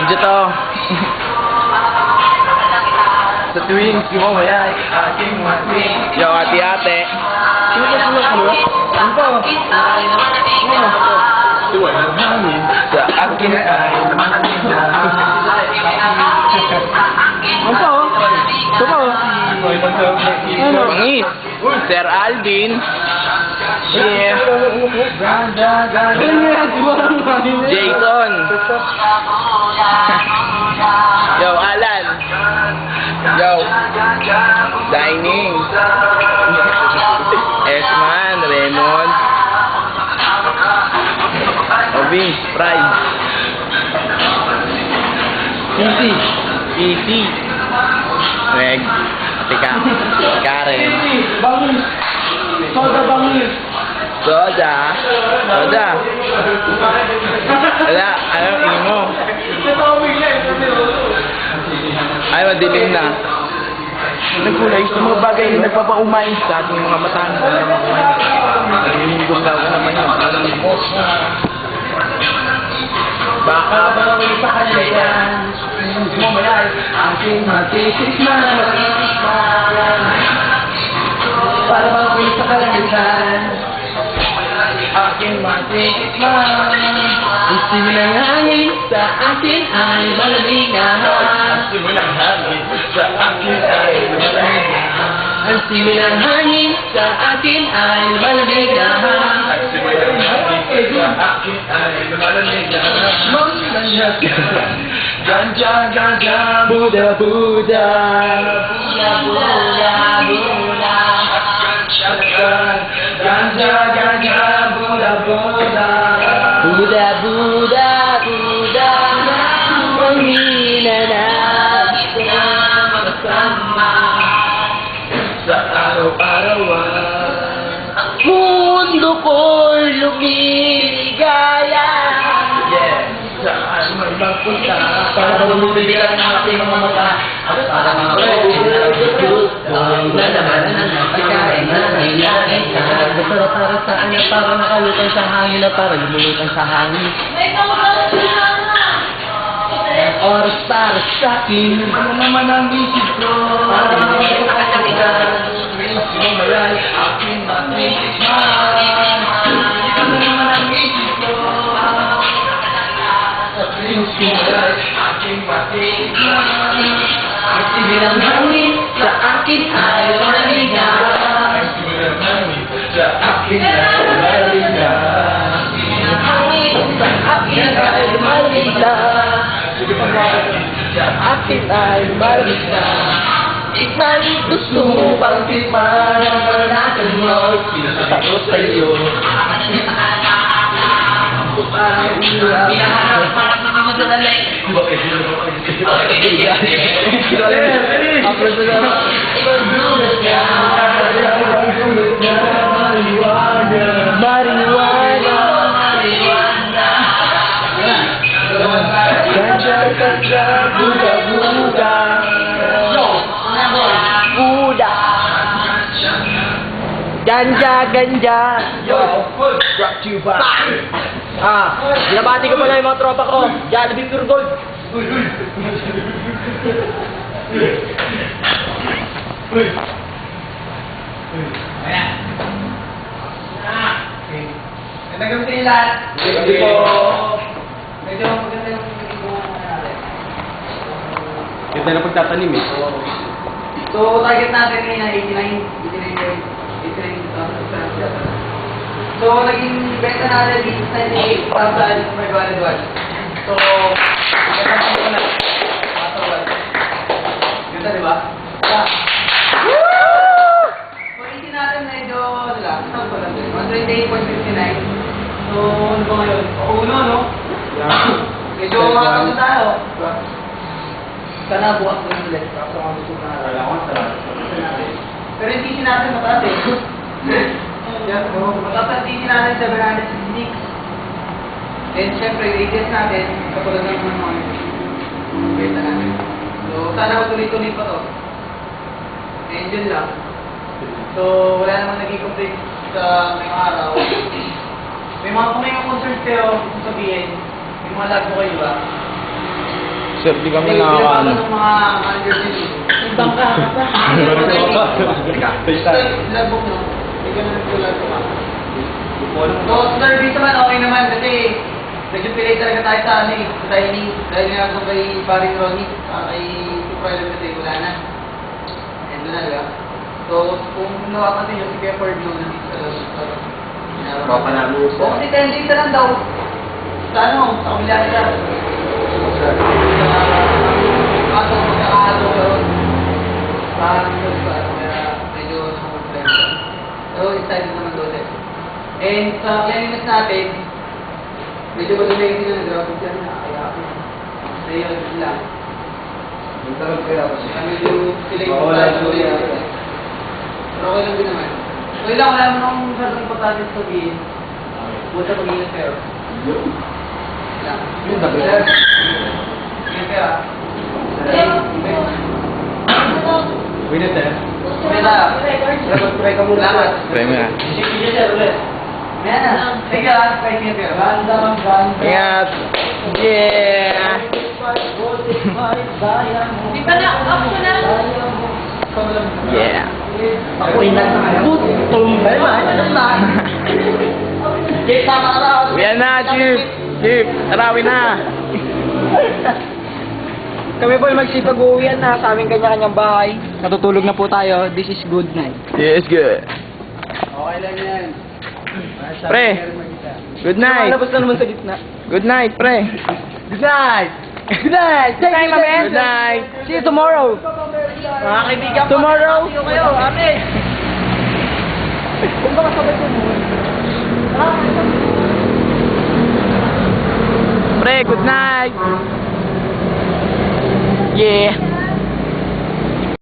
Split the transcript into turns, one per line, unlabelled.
Video to. Sa tuwing sumamaya ay aking mating. Yo, ate-ate.
Sino ba sila ko? Ano ba?
Tuwing hangin sa akin ay mating.
Ano pa oh? Ito pa oh? Ano?
Mangis. Sir Alvin. Yeah. Jason. Yo, Alan. Yo. Dining. Esman, Raymond. Ovin, Pride.
Easy.
Easy. Meg. Tika. Karen.
Bangis. Soda bangis.
Soda. Soda. Wala. Ano, tingin mo? Ay, madilim na. Nagkulay sa mga bagay na nagpapaumay sa ating mga mata. Naghihinggong daw ka naman yun. Baka ba rin sa kanya yan? Mumalay, aking matitikman. Para ba rin sa kalangitan? Aking matitikman. Ang simulang hangin sa akin ay malamig na. Ang simulang hangin sa akin ay malamig na. Ang simulang hangin sa akin ay malamig na. Ang simulang hangin sa akin ay malamig na. Ganja, ganja, Buddha, Buddha. Buddha, Buddha, Buddha. Ganja, ganja, Buddha, Buddha. Buddha, Buddha, Buddha. Manghina na magsama sa araw-arawan. Mundo ko'y lumiligaya. Yes, saan man magpunta para bumibigyan ng ating mga mata at para mga pagkakas na naman ang pagkain na nangyayari ka. Masarap para saan na para nakalutang sa hangin na para lumulutang sa hangin. Oras para sa akin. Ano naman ang isip ko? Para hindi ko kakalikan. Sumalay aking matitikman. Ano naman ang isip ko? Sumalay aking matitikman. Ang simulang hangin sa akin ay malamig na. Ang simulang hangin sa akin ay malamig na. Ang simulang hangin sa akin ay malamig na. Sa akin ay malamig na. Tikman, gusto mo bang tikman ang pananagan mo? Pinasakot sa'yo. Parang ulang. Pinaharap na mga madalay. Bakit sila mo? Upload na lang. Pagdulas ka. Marijuana. Marijuana. Marijuana. Ganja, ganja, Buddha, Buddha. Buddha. Ganja, ganja. Yo, brought to you by. Binabati ko pala yung mga tropa ko. Jollibee Pure Gold. Ayan. Nagawin kayo lahat. Hindi po. Medyo maganda yung natin.
Ganda na pagtatanim eh.
So, target natin ngayon na 89,000. So, naging benta natin dito sa 98,500 watts. So, benta natin muna. Ganda, di ba? So, easy natin medyo, sila, saan pa lang? 128.59. So, ano ba ngayon? Uno, no? Medyo makakasya tayo. Sana bukas ko yung ulit. Kaso ang gusto na pero yung TC natin mataas eh. Mataas ang TC natin 766. Then syempre, radius natin, kapag ng mga beta natin. So, sana matuloy-tuloy pa to. Engine lang. So, wala namang naging complete sa mga araw. May mga kung may concerns kayo, sabihin, may mga lag mo kayo ba?
Sir, di kami
Hindi,
nakakaano.
ng mga managers din.
Ibang ka pa.
Lagbook no? Hindi ka na nagtulad pa. So, service naman, okay naman kasi medyo pilay talaga tayo sa ano eh, sa timing. Dahil nga kung kay paring Ronnie, kay Supervisor kasi wala na. And doon na, di ba? So, kung nawapansin nyo, si Kuya Ford yun, nandito sa loob.
Papanalo.
O, kasi 10 days na lang daw. Sa ano, sa kamila nila. Kaso, magkakaalo yun. Parang yun ba, kaya medyo nakakomplain siya. So, excited naman doon eh. And sa cleanliness natin, medyo madumay din na nag-graph dyan na kaya ako. So, yun lang. Kaya medyo feeling ko tayo pero okay lang din naman. So, ilang wala mo nung masyadong importante sabihin. Buta pag-ingat kayo. Lang.
Yung sabi.
Sir, ingat kayo ah.
Winner, sir.
Ingat tayo.
Try ka muna.
Salamat.
Try mo na.
Sige, sir, ulit.
Ayan na. Thank you ah. Bye, ingat kayo.
Ingat! Yeah!
Di pa na, optional.
Yeah!
Ako'y nagtutumbay. Jake, tama ka raw.
Yan na, Chief! Chief, tarawin na!
Kami po magsipag-uwian na sa aming kanya-kanyang bahay. Natutulog na po tayo. This is good night.
Yes, good.
Okay lang yan.
Pre, good night!
Malabas na naman sa gitna.
Good night, pre!
Good night! Good night! Good night, my man!
Good night!
See you tomorrow! Mga kaibigan po,
Tomorrow?
see you kayo, ate! Kung baka sabay ko mo.
Pre, good night! Yeah!